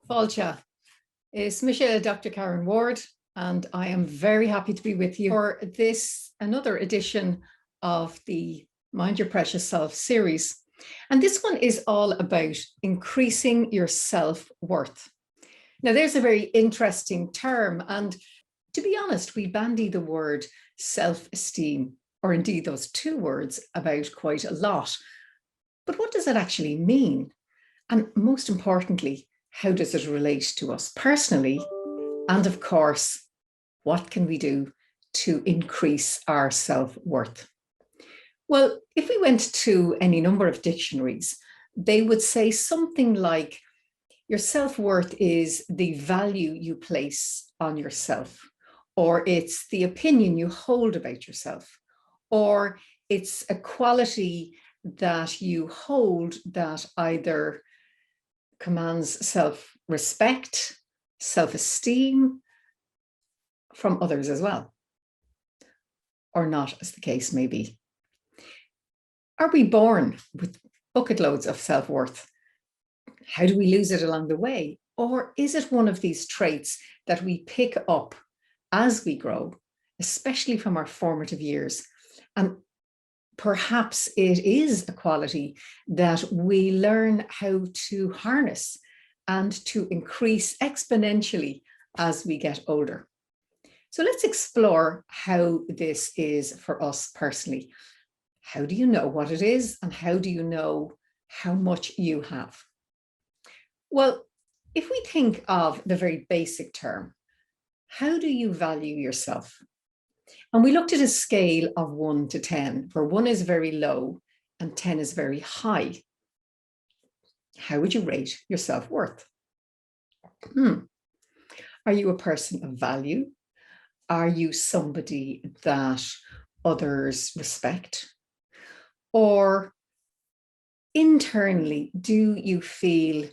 Fáilte. It's Michelle, Dr. Karen Ward, and I am very happy to be with you for this another edition of the Mind Your Precious Self series. And this one is all about increasing your self-worth. Now, there's a very interesting term, and to be honest, we bandy the word self-esteem, or indeed those two words, about quite a lot. But what does that actually mean? And most importantly, how does it relate to us personally? And of course, what can we do to increase our self-worth? Well, if we went to any number of dictionaries, they would say something like your self-worth is the value you place on yourself, or it's the opinion you hold about yourself, or it's a quality that you hold that either commands self-respect, self-esteem from others as well, or not, as the case may be. Are we born with bucket loads of self-worth? How do we lose it along the way? Or is it one of these traits that we pick up as we grow, especially from our formative years? And perhaps it is a quality that we learn how to harness and to increase exponentially as we get older. So let's explore how this is for us personally. How do you know what it is, and how do you know how much you have? Well, if we think of the very basic term, how do you value yourself? And we looked at a scale of 1 to 10, where 1 is very low and 10 is very high. How would you rate your self-worth? Are you a person of value? Are you somebody that others respect? Or internally, do you feel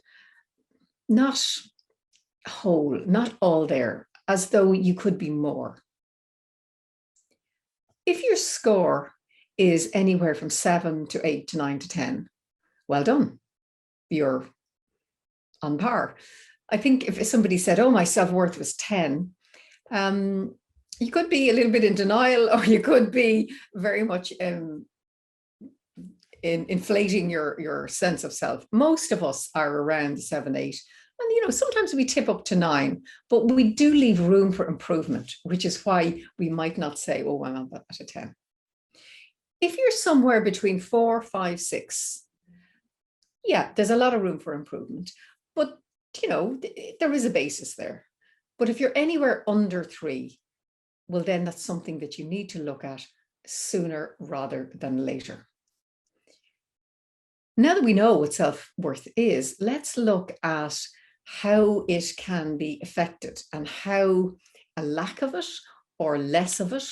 not whole, not all there, as though you could be more? If your score is anywhere from 7 to 8 to 9 to 10, well done. You're on par. I think if somebody said, oh, my self-worth was 10, you could be a little bit in denial, or you could be very much inflating your sense of self. Most of us are around 7, 8. And, sometimes we tip up to 9, but we do leave room for improvement, which is why we might not say, oh, I'm at a 10. If you're somewhere between 4, 5, 6, yeah, there's a lot of room for improvement, but, there is a basis there. But if you're anywhere under 3, well, then that's something that you need to look at sooner rather than later. Now that we know what self-worth is, let's look at how it can be affected and how a lack of it or less of it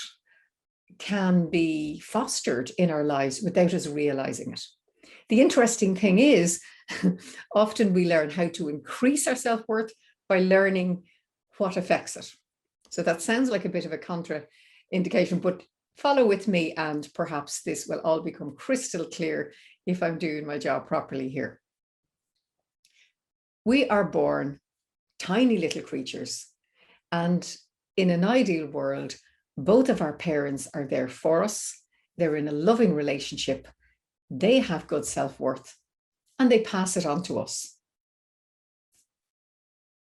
can be fostered in our lives without us realizing it. The interesting thing is, often we learn how to increase our self-worth by learning what affects it. So that sounds like a bit of a contraindication, but follow with me and perhaps this will all become crystal clear if I'm doing my job properly here. We are born tiny little creatures, and in an ideal world, both of our parents are there for us. They're in a loving relationship. They have good self-worth, and they pass it on to us.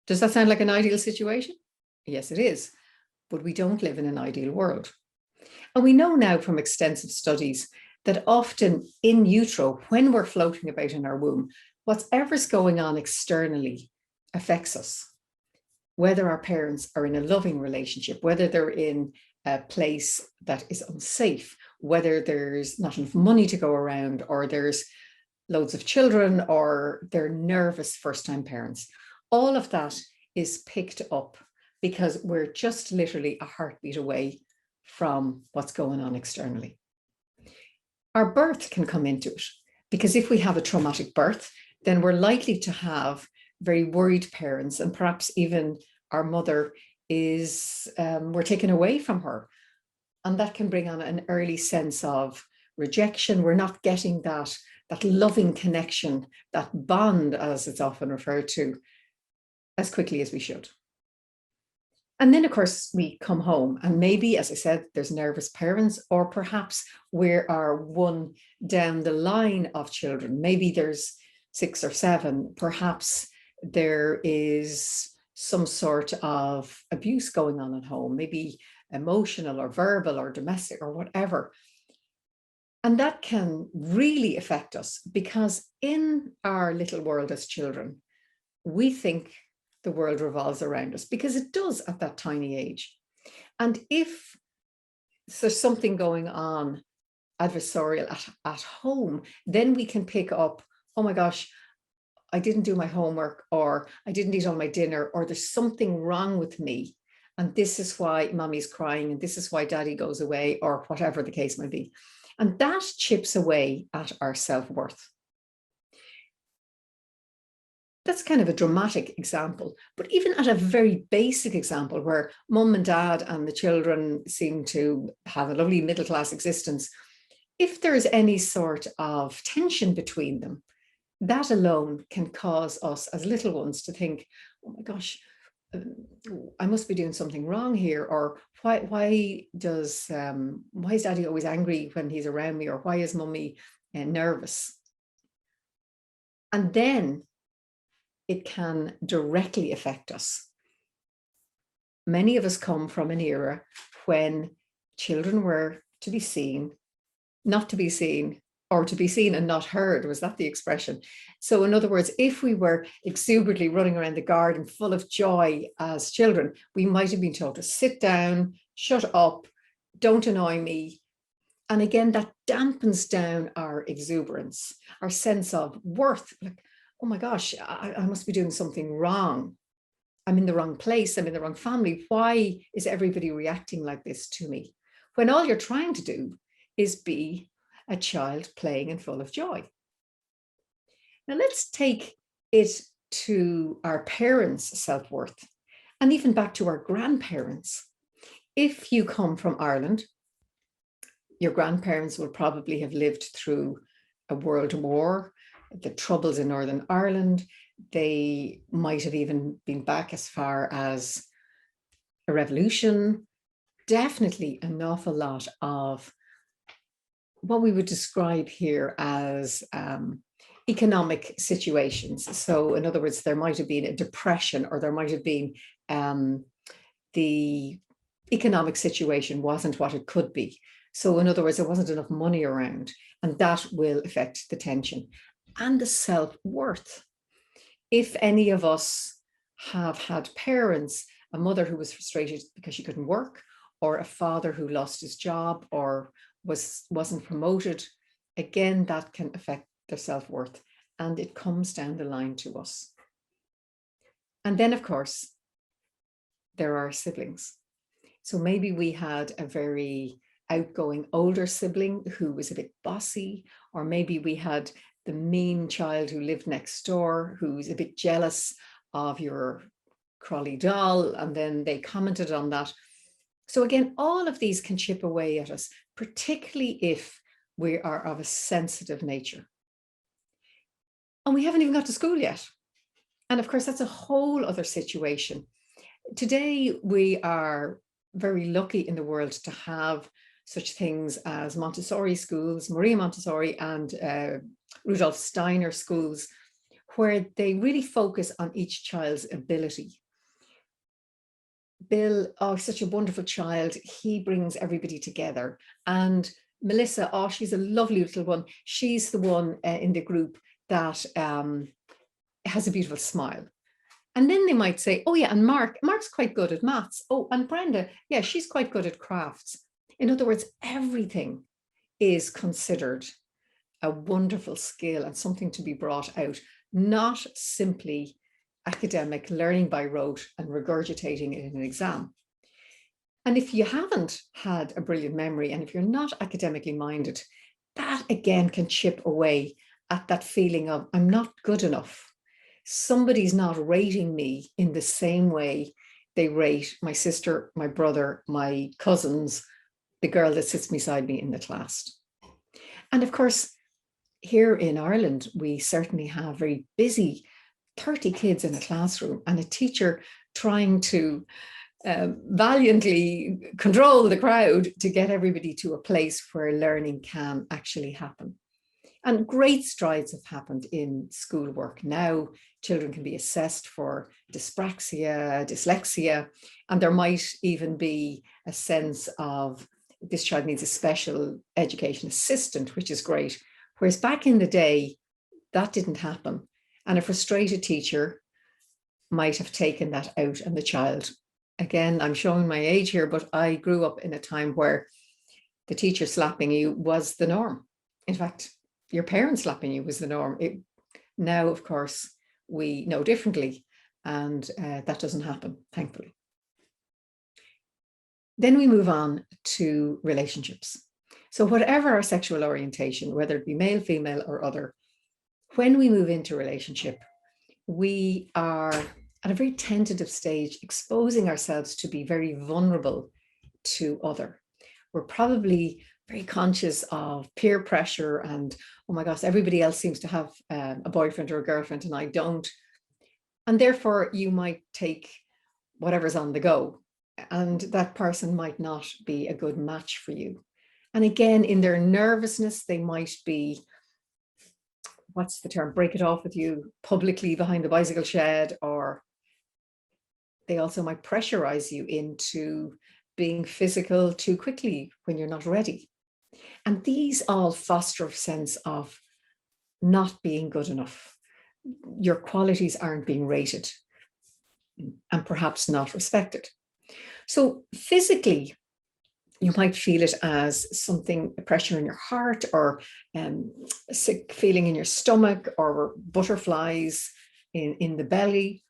Does that sound like an ideal situation? Yes, it is, but we don't live in an ideal world. And we know now from extensive studies that often in utero, when we're floating about in our womb, whatever's going on externally affects us. Whether our parents are in a loving relationship, whether they're in a place that is unsafe, whether there's not enough money to go around, or there's loads of children, or they're nervous first-time parents. All of that is picked up because we're just literally a heartbeat away from what's going on externally. Our birth can come into it, because if we have a traumatic birth, then we're likely to have very worried parents, and perhaps even our mother is, we're taken away from her. And that can bring on an early sense of rejection. We're not getting that loving connection, that bond, as it's often referred to, as quickly as we should. And then, of course, we come home and maybe, as I said, there's nervous parents, or perhaps we are one down the line of children. Maybe there's 6 or 7. Perhaps there is some sort of abuse going on at home, maybe emotional or verbal or domestic or whatever. And that can really affect us, because in our little world as children, we think the world revolves around us, because it does at that tiny age. And if there's something going on adversarial at home, then we can pick up, oh my gosh, I didn't do my homework, or I didn't eat all my dinner, or there's something wrong with me. And this is why mommy's crying, and this is why daddy goes away, or whatever the case may be. And that chips away at our self-worth. That's kind of a dramatic example, but even at a very basic example where mum and dad and the children seem to have a lovely middle-class existence, if there's any sort of tension between them, that alone can cause us as little ones to think, oh my gosh, I must be doing something wrong here, or why is daddy always angry when he's around me, or why is mummy nervous? And then it can directly affect us. Many of us come from an era when children were to be seen, not to be seen, or to be seen and not heard. Was that the expression? So in other words, if we were exuberantly running around the garden full of joy as children, we might have been told to sit down, shut up, don't annoy me. And again, that dampens down our exuberance, our sense of worth. Like, oh my gosh, I must be doing something wrong. I'm in the wrong place. I'm in the wrong family. Why is everybody reacting like this to me? When all you're trying to do is be a child playing and full of joy. Now let's take it to our parents' self-worth, and even back to our grandparents. If you come from Ireland, your grandparents will probably have lived through a world war, the troubles in Northern Ireland. They might have even been back as far as a revolution. Definitely an awful lot of what we would describe here as economic situations. So in other words, there might have been a depression, or there might have been the economic situation wasn't what it could be. So in other words, there wasn't enough money around, and that will affect the tension and the self-worth. If any of us have had parents, a mother who was frustrated because she couldn't work, or a father who lost his job or wasn't promoted, again, that can affect their self-worth, and it comes down the line to us. And then, of course, there are siblings. So maybe we had a very outgoing older sibling who was a bit bossy, or maybe we had the mean child who lived next door who's a bit jealous of your Crawley doll, and then they commented on that. So again, all of these can chip away at us, particularly if we are of a sensitive nature. And we haven't even got to school yet. And of course, that's a whole other situation. Today, we are very lucky in the world to have such things as Montessori schools, Maria Montessori and Rudolf Steiner schools, where they really focus on each child's ability. Bill, oh, such a wonderful child. He brings everybody together. And Melissa, oh, she's a lovely little one. She's the one in the group that has a beautiful smile. And then they might say, oh yeah, and Mark's quite good at maths. Oh, and Brenda, yeah, she's quite good at crafts. In other words, everything is considered a wonderful skill and something to be brought out, not simply academic learning by rote and regurgitating it in an exam. And if you haven't had a brilliant memory, and if you're not academically minded, that again can chip away at that feeling of I'm not good enough. Somebody's not rating me in the same way they rate my sister, my brother, my cousins, the girl that sits beside me in the class. And of course, here in Ireland, we certainly have very busy 30 kids in a classroom and a teacher trying to valiantly control the crowd to get everybody to a place where learning can actually happen. And great strides have happened in schoolwork. Now children can be assessed for dyspraxia, dyslexia, and there might even be a sense of this child needs a special education assistant, which is great. Whereas back in the day, that didn't happen. And a frustrated teacher might have taken that out on the child. Again, I'm showing my age here, but I grew up in a time where the teacher slapping you was the norm. In fact, your parents slapping you was the norm. Now, of course, we know differently, and that doesn't happen, thankfully. Then we move on to relationships. So whatever our sexual orientation, whether it be male, female, or other, when we move into relationship, we are at a very tentative stage, exposing ourselves to be very vulnerable to other. We're probably very conscious of peer pressure and, oh my gosh, everybody else seems to have a boyfriend or a girlfriend and I don't. And therefore you might take whatever's on the go, and that person might not be a good match for you. And again, in their nervousness, they might be, what's the term, break it off with you publicly behind the bicycle shed, or they also might pressurize you into being physical too quickly when you're not ready. And these all foster a sense of not being good enough. Your qualities aren't being rated and perhaps not respected. So physically, you might feel it as something, pressure in your heart, or sick feeling in your stomach, or butterflies in the belly.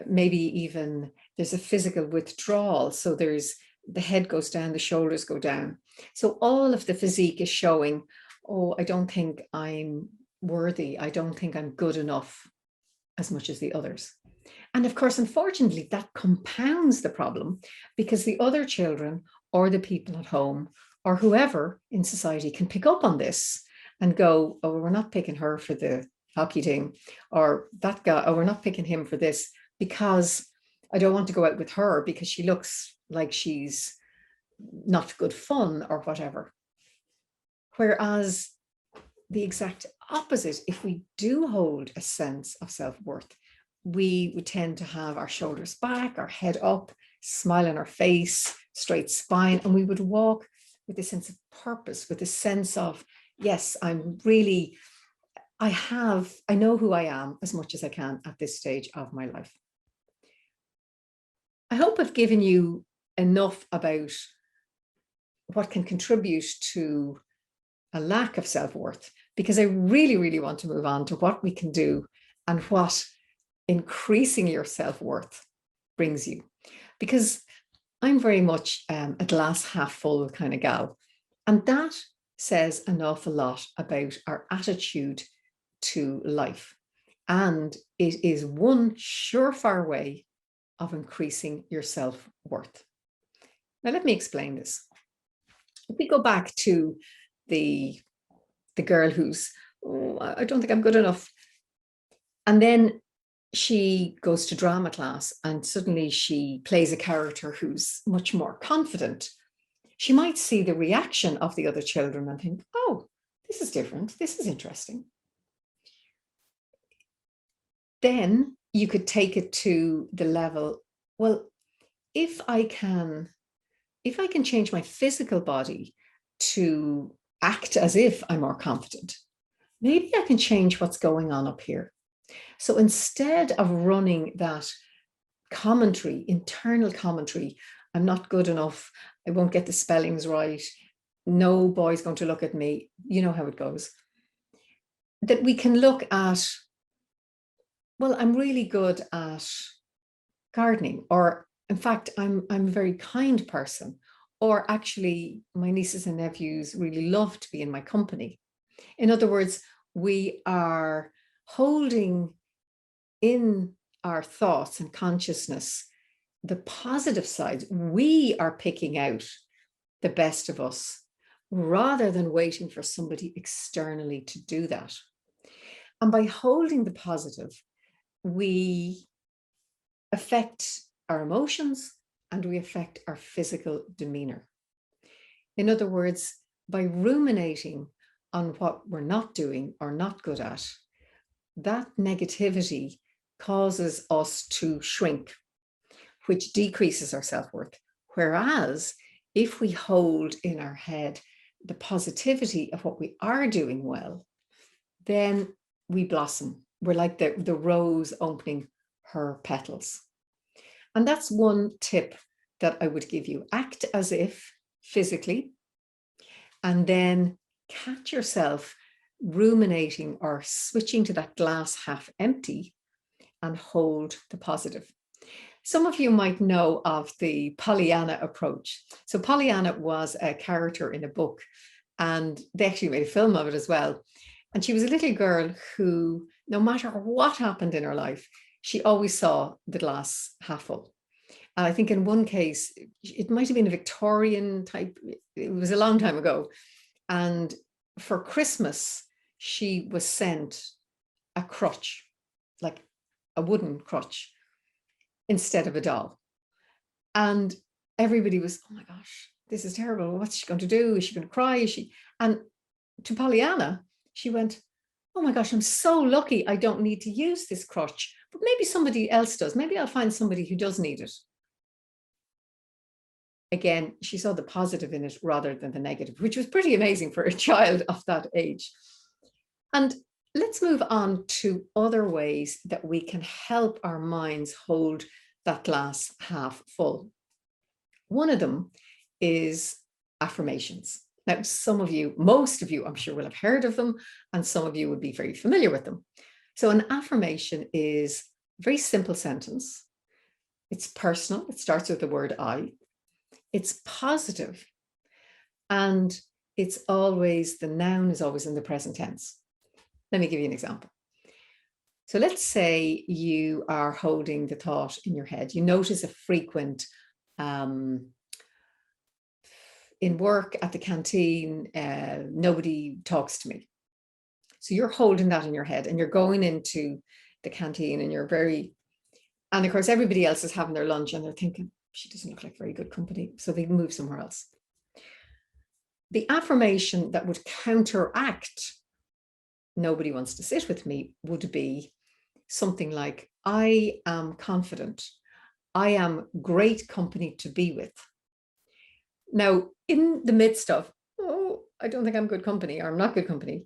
Maybe even there's a physical withdrawal. So there's the head goes down, the shoulders go down. So all of the physique is showing, oh, I don't think I'm worthy. I don't think I'm good enough as much as the others. And of course, unfortunately, that compounds the problem, because the other children or the people at home or whoever in society can pick up on this and go, oh, we're not picking her for the hockey team, or that guy, oh, we're not picking him for this because I don't want to go out with her because she looks like she's not good fun or whatever. Whereas the exact opposite, if we do hold a sense of self-worth, we would tend to have our shoulders back, our head up, smile on our face, straight spine, and we would walk with a sense of purpose, with a sense of, yes, I'm really, I know who I am as much as I can at this stage of my life. I hope I've given you enough about what can contribute to a lack of self-worth, because I really, really want to move on to what we can do and what increasing your self-worth brings you. Because I'm very much a glass half full kind of gal. And that says an awful lot about our attitude to life. And it is one surefire way of increasing your self-worth. Now, let me explain this. If we go back to the girl who's, oh, I don't think I'm good enough. And then she goes to drama class and suddenly she plays a character who's much more confident. She might see the reaction of the other children and think, oh, this is different. This is interesting. Then you could take it to the level, well, if I can change my physical body to act as if I'm more confident, maybe I can change what's going on up here. So instead of running that commentary, internal commentary, I'm not good enough, I won't get the spellings right, no boy's going to look at me, you know how it goes, that we can look at, well, I'm really good at gardening, or in fact, I'm a very kind person, or actually my nieces and nephews really love to be in my company. In other words, we are holding in our thoughts and consciousness the positive sides. We are picking out the best of us rather than waiting for somebody externally to do that. And by holding the positive, we affect our emotions and we affect our physical demeanor. In other words, by ruminating on what we're not doing or not good at, that negativity causes us to shrink, which decreases our self-worth. Whereas if we hold in our head the positivity of what we are doing well, then we blossom. We're like the rose opening her petals. And that's one tip that I would give you. Act as if physically, and then catch yourself ruminating or switching to that glass half empty and hold the positive. Some of you might know of the Pollyanna Approach. So Pollyanna was a character in a book, and they actually made a film of it as well. And she was a little girl who, no matter what happened in her life, she always saw the glass half full. And I think in one case, it might have been a Victorian type, it was a long time ago. And for Christmas, she was sent a crutch, like a wooden crutch, instead of a doll. And everybody was, oh my gosh, this is terrible. What's she going to do? Is she going to cry? Is she? And to Pollyanna, she went, oh my gosh, I'm so lucky I don't need to use this crutch, but maybe somebody else does. Maybe I'll find somebody who does need it. Again, she saw the positive in it rather than the negative, which was pretty amazing for a child of that age. And let's move on to other ways that we can help our minds hold that glass half full. One of them is affirmations. Now, some of you, most of you, I'm sure will have heard of them, and some of you would be very familiar with them. So an affirmation is a very simple sentence. It's personal. It starts with the word I. It's positive, and it's always, the noun is always in the present tense. Let me give you an example. So let's say you are holding the thought in your head. You notice a frequent, in work, at the canteen, nobody talks to me. So you're holding that in your head and you're going into the canteen and and of course, everybody else is having their lunch and they're thinking, she doesn't look like very good company. So they move somewhere else. The affirmation that would counteract nobody wants to sit with me would be something like, I am confident. I am great company to be with. Now, in the midst of, oh, I don't think I'm good company, or I'm not good company,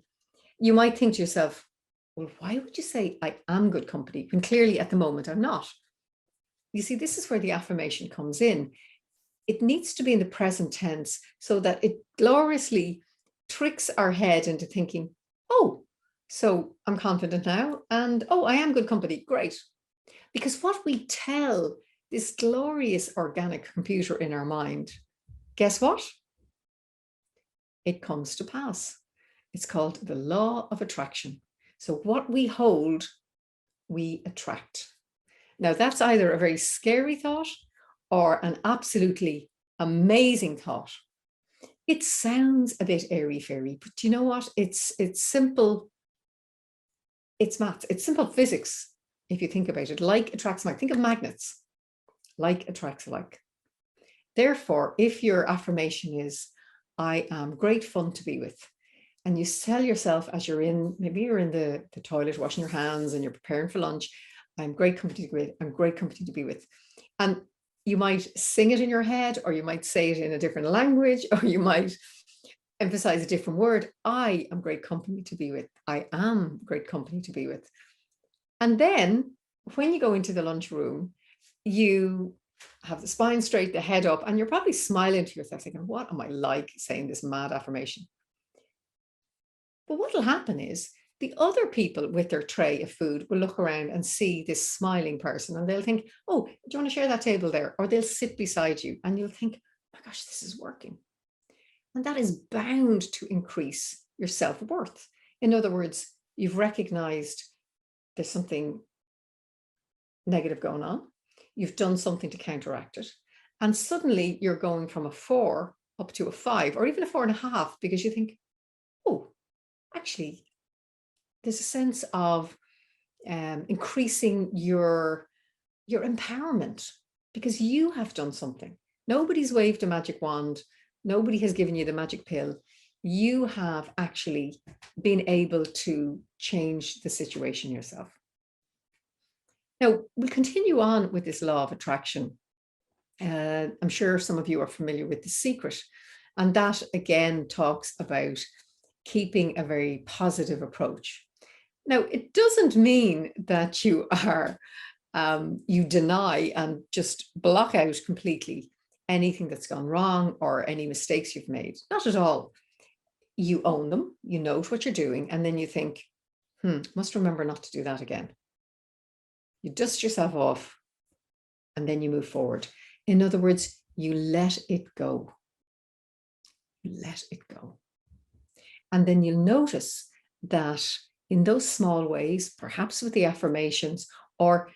you might think to yourself, well, why would you say I am good company when clearly at the moment I'm not? You see, this is where the affirmation comes in. It needs to be in the present tense so that it gloriously tricks our head into thinking, oh, so I'm confident now, and oh, I am good company, great. Because what we tell this glorious organic computer in our mind, guess what? It comes to pass. It's called the law of attraction. So what we hold, we attract. Now, that's either a very scary thought or an absolutely amazing thought. It sounds a bit airy-fairy, but you know what? It's simple. It's maths. It's simple physics, if you think about it. Like attracts like. Think of magnets. Like attracts like. Therefore, if your affirmation is, I am great fun to be with, and you tell yourself as maybe you're in the toilet washing your hands and you're preparing for lunch, I'm great company to be with, I'm great company to be with. And you might sing it in your head, or you might say it in a different language, or you might emphasize a different word. I am great company to be with. I am great company to be with. And then when you go into the lunchroom, you have the spine straight, the head up, and you're probably smiling to yourself thinking, what am I like saying this mad affirmation? But what will happen is the other people with their tray of food will look around and see this smiling person, and they'll think, oh, do you want to share that table there? Or they'll sit beside you and you'll think, oh my gosh, this is working. And that is bound to increase your self-worth. In other words, you've recognized there's something negative going on. You've done something to counteract it. And suddenly you're going from a 4 up to a 5, or even a 4.5, because you think, oh, actually, there's a sense of increasing your empowerment, because you have done something. Nobody's waved a magic wand. Nobody has given you the magic pill. You have actually been able to change the situation yourself. Now, we'll continue on with this law of attraction. I'm sure some of you are familiar with The Secret. And that, again, talks about keeping a very positive approach. Now, it doesn't mean that you are you deny and just block out completely anything that's gone wrong or any mistakes you've made. Not at all. You own them, you note what you're doing, and then you think, must remember not to do that again. You dust yourself off, and then you move forward. In other words, you let it go. You let it go. And then you'll notice that in those small ways, perhaps with the affirmations, or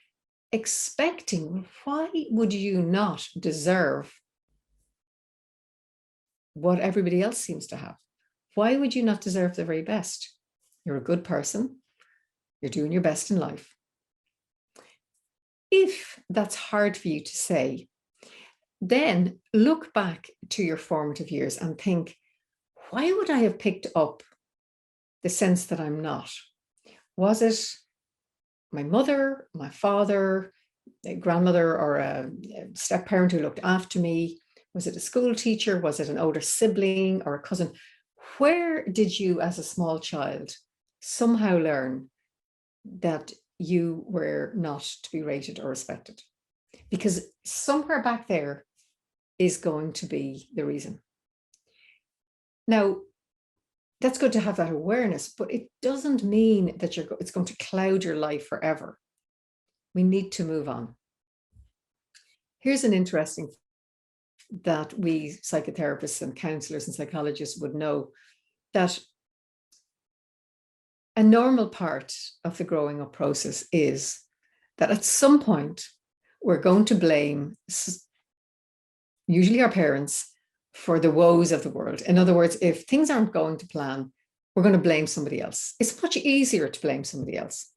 expecting, why would you not deserve what everybody else seems to have? Why would you not deserve the very best? You're a good person. You're doing your best in life. If that's hard for you to say, then look back to your formative years and think, why would I have picked up the sense that I'm not? Was it my mother, my father, a grandmother, or a step parent who looked after me? Was it a school teacher? Was it an older sibling or a cousin? Where did you, as a small child, somehow learn that you were not to be rated or respected? Because somewhere back there is going to be the reason. Now, that's good to have that awareness, but it doesn't mean that it's going to cloud your life forever. We need to move on. Here's an interesting thing that we psychotherapists and counselors and psychologists would know, that a normal part of the growing up process is that at some point we're going to blame, usually our parents, for the woes of the world. In other words, if things aren't going to plan, we're going to blame somebody else. It's much easier to blame somebody else.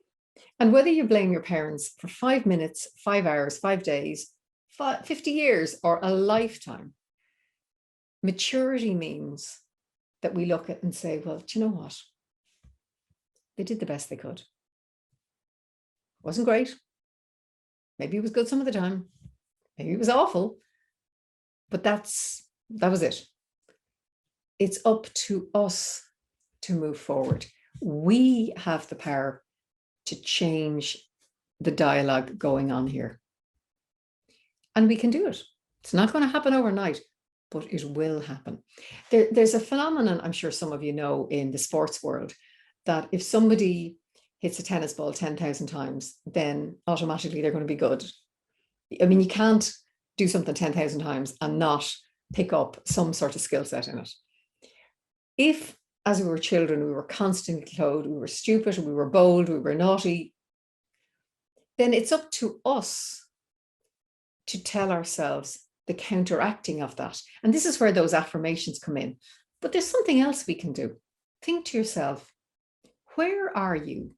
And whether you blame your parents for 5 minutes, 5 hours, 5 days, 50 years, or a lifetime, maturity means that we look at and say, well, do you know what? They did the best they could. It wasn't great. Maybe it was good some of the time. Maybe it was awful. But that was it. It's up to us to move forward. We have the power to change the dialogue going on here. And we can do it. It's not going to happen overnight, but it will happen. There's a phenomenon, I'm sure some of you know, in the sports world, that if somebody hits a tennis ball 10,000 times, then automatically they're going to be good. I mean, you can't do something 10,000 times and not pick up some sort of skill set in it. If, as we were children, we were constantly told we were stupid, we were bold, we were naughty, then it's up to us to tell ourselves the counteracting of that. And this is where those affirmations come in. But there's something else we can do. Think to yourself, where are you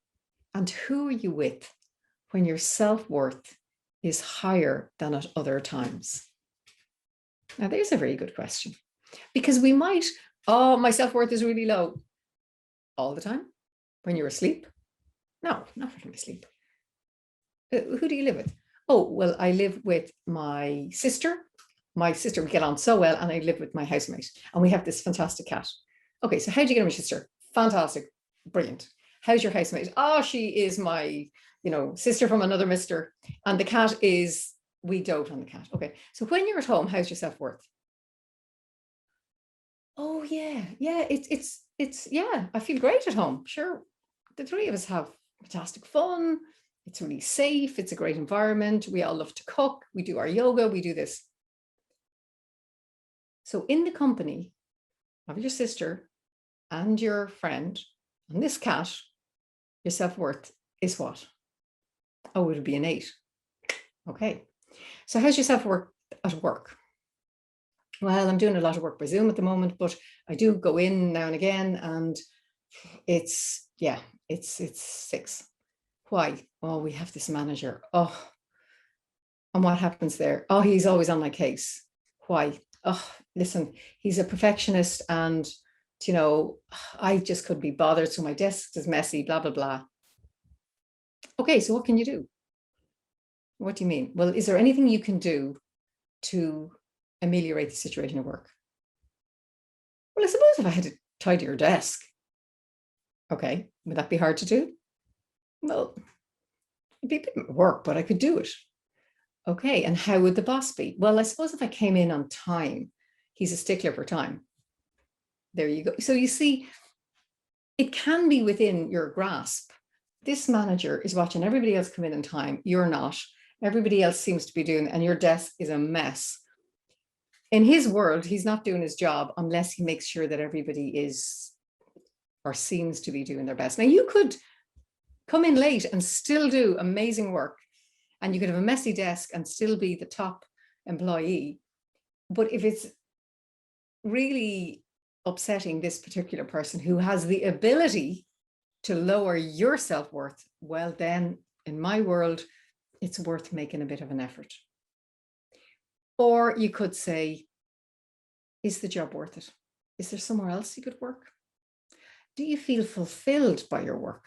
and who are you with when your self-worth is higher than at other times? Now, there's a very good question, because we might, my self-worth is really low all the time. When you're asleep? No, not when I'm asleep. Who do you live with? Oh, well, I live with my sister. My sister, we get on so well, and I live with my housemate, and we have this fantastic cat. Okay, so how do you get on with your sister? Fantastic, brilliant. How's your housemate? Oh, she is my, sister from another mister, and the cat is, we dote on the cat. Okay, so when you're at home, how's your self-worth? Oh yeah, it's yeah, I feel great at home. Sure, the three of us have fantastic fun. It's really safe. It's a great environment. We all love to cook. We do our yoga. We do this. So in the company of your sister and your friend and this cat, your self-worth is what? Oh, it would be an 8. Okay. So how's your self-worth at work? Well, I'm doing a lot of work by Zoom at the moment, but I do go in now and again, and it's 6. Why? Oh, we have this manager. Oh, and what happens there? Oh, he's always on my case. Why? Oh, listen, he's a perfectionist and, I just couldn't be bothered. So my desk is messy, blah, blah, blah. Okay, so what can you do? What do you mean? Well, is there anything you can do to ameliorate the situation at work? Well, I suppose if I had to tidy your desk, okay, would that be hard to do? Well, it'd be a bit of work, but I could do it. Okay, and how would the boss be? Well, I suppose if I came in on time, he's a stickler for time. There you go. So you see, it can be within your grasp. This manager is watching everybody else come in on time. You're not. Everybody else seems to be doing, and your desk is a mess. In his world, he's not doing his job unless he makes sure that everybody is or seems to be doing their best. Now, you could come in late and still do amazing work, and you could have a messy desk and still be the top employee. But if it's really upsetting this particular person who has the ability to lower your self-worth, well, then in my world, it's worth making a bit of an effort. Or you could say, is the job worth it? Is there somewhere else you could work? Do you feel fulfilled by your work?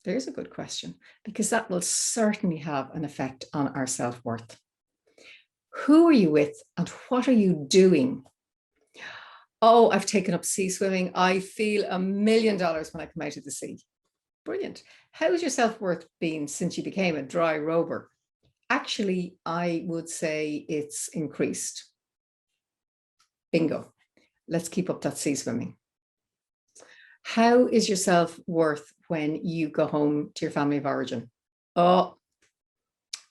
There's a good question, because that will certainly have an effect on our self-worth. Who are you with and what are you doing? Oh, I've taken up sea swimming. I feel $1 million when I come out of the sea. Brilliant. How's your self-worth been since you became a dry rover? Actually, I would say it's increased. Bingo. Let's keep up that sea swimming. How is your self-worth when you go home to your family of origin? Oh,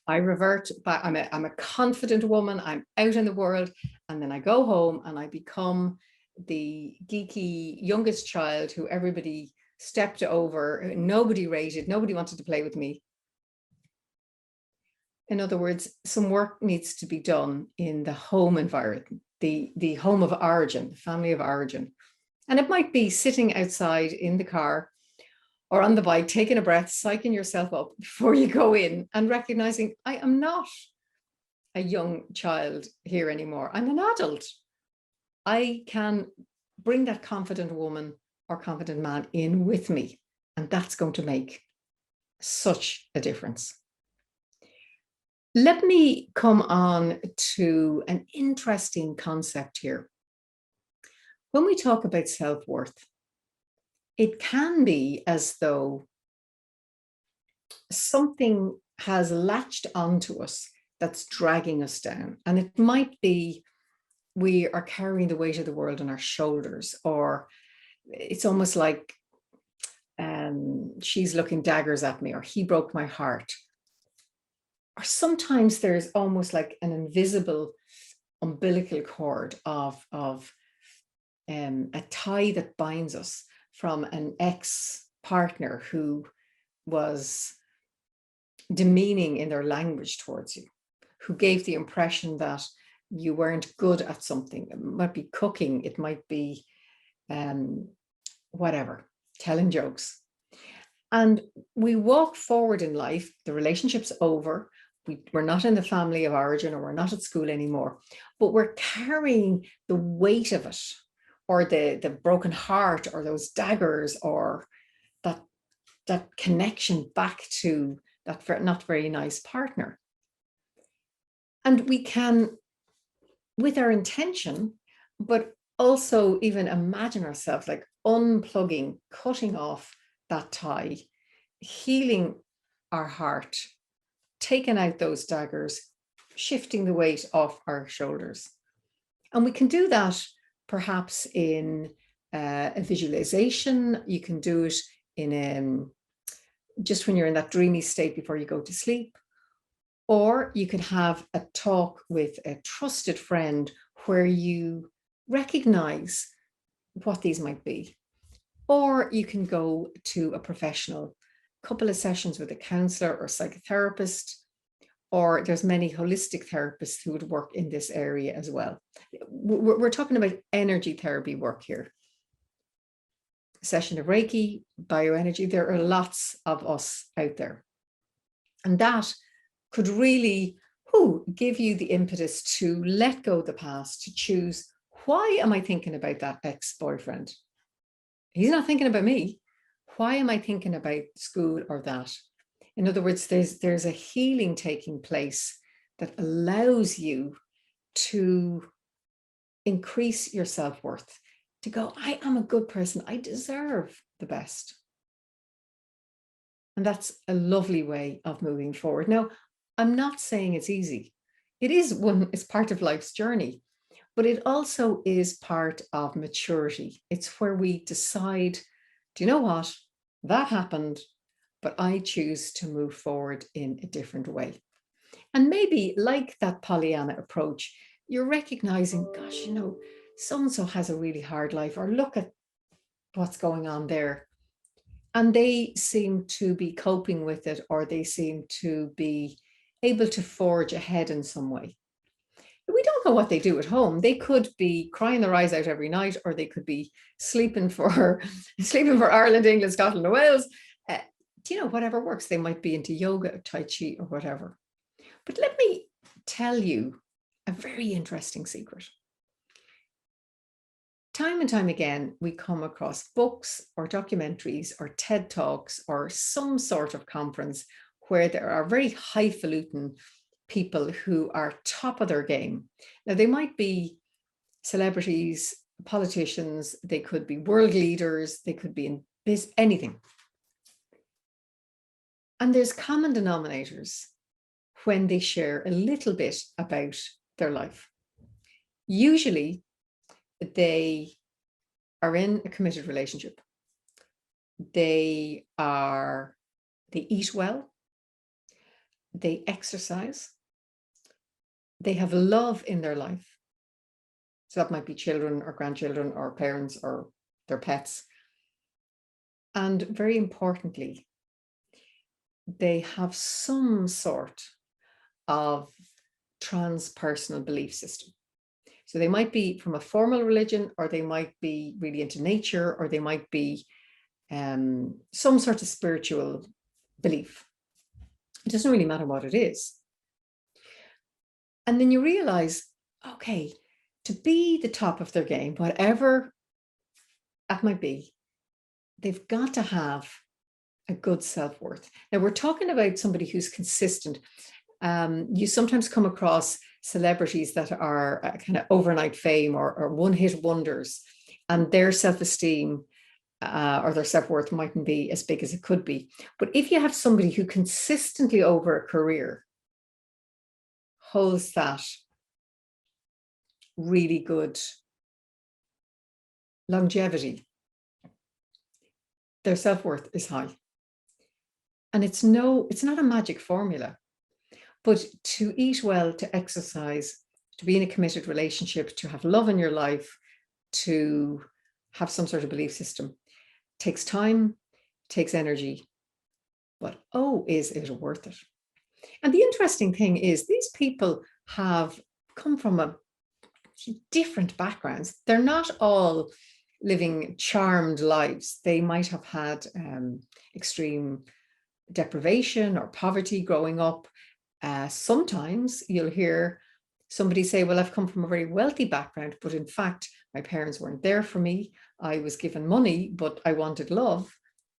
I revert back. I'm a confident woman. I'm out in the world. And then I go home and I become the geeky youngest child who everybody stepped over. Nobody rated. Nobody wanted to play with me. In other words, some work needs to be done in the home environment, the home of origin, the family of origin. And it might be sitting outside in the car or on the bike, taking a breath, psyching yourself up before you go in and recognizing I am not a young child here anymore. I'm an adult. I can bring that confident woman or confident man in with me. And that's going to make such a difference. Let me come on to an interesting concept here. When we talk about self-worth, it can be as though something has latched onto us that's dragging us down. And it might be we are carrying the weight of the world on our shoulders, or it's almost like she's looking daggers at me, or he broke my heart. Or sometimes there's almost like an invisible umbilical cord of a tie that binds us from an ex-partner who was demeaning in their language towards you, who gave the impression that you weren't good at something. It might be cooking, it might be whatever, telling jokes. And we walk forward in life, the relationship's over, we're not in the family of origin, or we're not at school anymore, but we're carrying the weight of it, or the broken heart, or those daggers, or that connection back to that not very nice partner. And we can, with our intention, but also even imagine ourselves like unplugging, cutting off that tie, healing our heart, taking out those daggers, shifting the weight off our shoulders. And we can do that perhaps in a visualization. You can do it in just when you're in that dreamy state before you go to sleep. Or you can have a talk with a trusted friend where you recognize what these might be. Or you can go to a professional, couple of sessions with a counselor or psychotherapist, or there's many holistic therapists who would work in this area as well. We're talking about energy therapy work here. session of Reiki, bioenergy. There are lots of us out there. And that could really give you the impetus to let go of the past, to choose, why am I thinking about that ex-boyfriend? He's not thinking about me. Why am I thinking about school or that? In other words, there's a healing taking place that allows you to increase your self-worth, to go, I am a good person. I deserve the best. And that's a lovely way of moving forward. Now, I'm not saying it's easy. It's part of life's journey, but it also is part of maturity. It's where we decide, do you know what? That happened, but I choose to move forward in a different way. And maybe like that Pollyanna approach, you're recognizing, gosh, so-and-so has a really hard life, or look at what's going on there. And they seem to be coping with it, or they seem to be able to forge ahead in some way. We don't know what they do at home. They could be crying their eyes out every night, or they could be sleeping for Ireland, England, Scotland, or Wales. Whatever works. They might be into yoga, Tai Chi, or whatever. But let me tell you a very interesting secret. Time and time again, we come across books or documentaries or TED Talks or some sort of conference where there are very highfalutin people who are top of their game. Now, they might be celebrities, politicians, they could be world leaders, they could be in anything. And there's common denominators when they share a little bit about their life. Usually, they are in a committed relationship. They eat well. They exercise. They have love in their life. So that might be children or grandchildren or parents or their pets. And very importantly, they have some sort of transpersonal belief system. So they might be from a formal religion, or they might be really into nature, or they might be some sort of spiritual belief. It doesn't really matter what it is. And then you realize, okay, to be the top of their game, whatever that might be, they've got to have a good self-worth. Now, we're talking about somebody who's consistent. You sometimes come across celebrities that are kind of overnight fame or one-hit wonders, and their self-esteem or their self-worth mightn't be as big as it could be. But if you have somebody who consistently over a career holds that really good longevity, their self-worth is high. And it's not a magic formula. But to eat well, to exercise, to be in a committed relationship, to have love in your life, to have some sort of belief system, takes time, takes energy, but is it worth it? And the interesting thing is these people have come from different backgrounds. They're not all living charmed lives. They might have had extreme deprivation or poverty growing up. Sometimes you'll hear somebody say, well, I've come from a very wealthy background, but in fact, my parents weren't there for me. I was given money, but I wanted love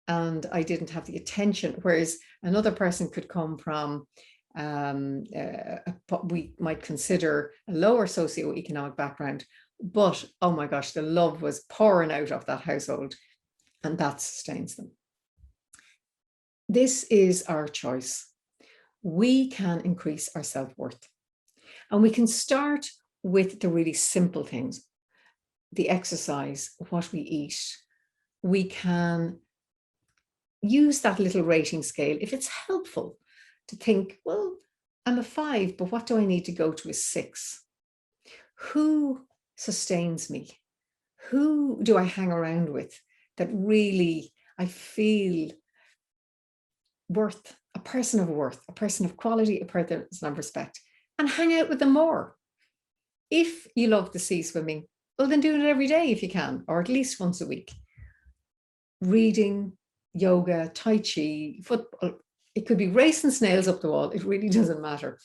and I didn't have the attention. Whereas another person could come from what we might consider a lower socioeconomic background, but oh my gosh, the love was pouring out of that household, and that sustains them. This is our choice. We can increase our self-worth. And we can start with the really simple things, the exercise, what we eat. We can use that little rating scale if it's helpful to think, well, I'm a 5, but what do I need to go to a 6? Who sustains me? Who do I hang around with that really I feel worth, a person of worth, a person of quality, a person of respect, and hang out with them more. If you love the sea swimming, well, then do it every day if you can, or at least once a week. reading, yoga, Tai Chi, football. It could be racing snails up the wall. It really doesn't matter.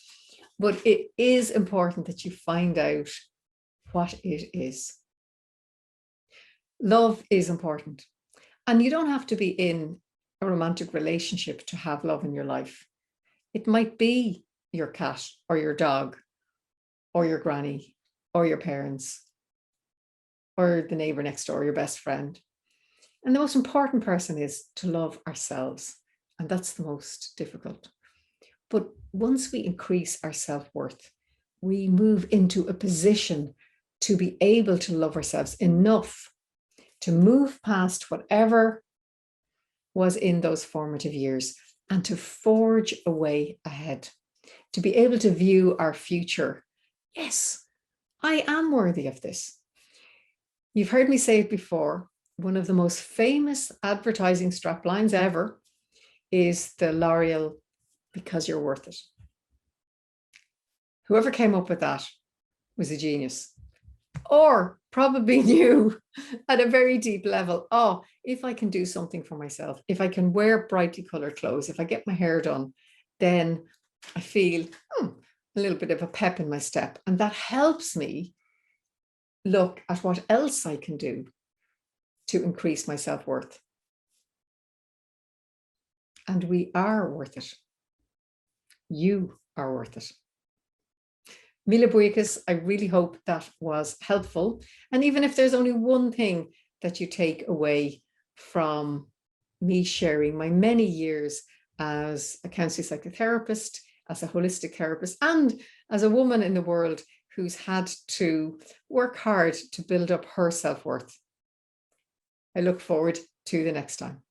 But it is important that you find out what it is. Love is important. And you don't have to be in a romantic relationship to have love in your life. It might be your cat or your dog or your granny or your parents or the neighbor next door, your best friend. And the most important person is to love ourselves. And that's the most difficult. But once we increase our self-worth, we move into a position to be able to love ourselves enough to move past whatever was in those formative years and to forge a way ahead, to be able to view our future. Yes, I am worthy of this. You've heard me say it before. One of the most famous advertising straplines ever is the L'Oreal, because you're worth it. Whoever came up with that was a genius, or probably knew at a very deep level, oh, if I can do something for myself, if I can wear brightly colored clothes, if I get my hair done, then I feel a little bit of a pep in my step. And that helps me look at what else I can do to increase my self-worth. And we are worth it. You are worth it. Mille buíochas, I really hope that was helpful. And even if there's only one thing that you take away from me sharing my many years as a counseling psychotherapist, as a holistic therapist, and as a woman in the world who's had to work hard to build up her self-worth. I look forward to the next time.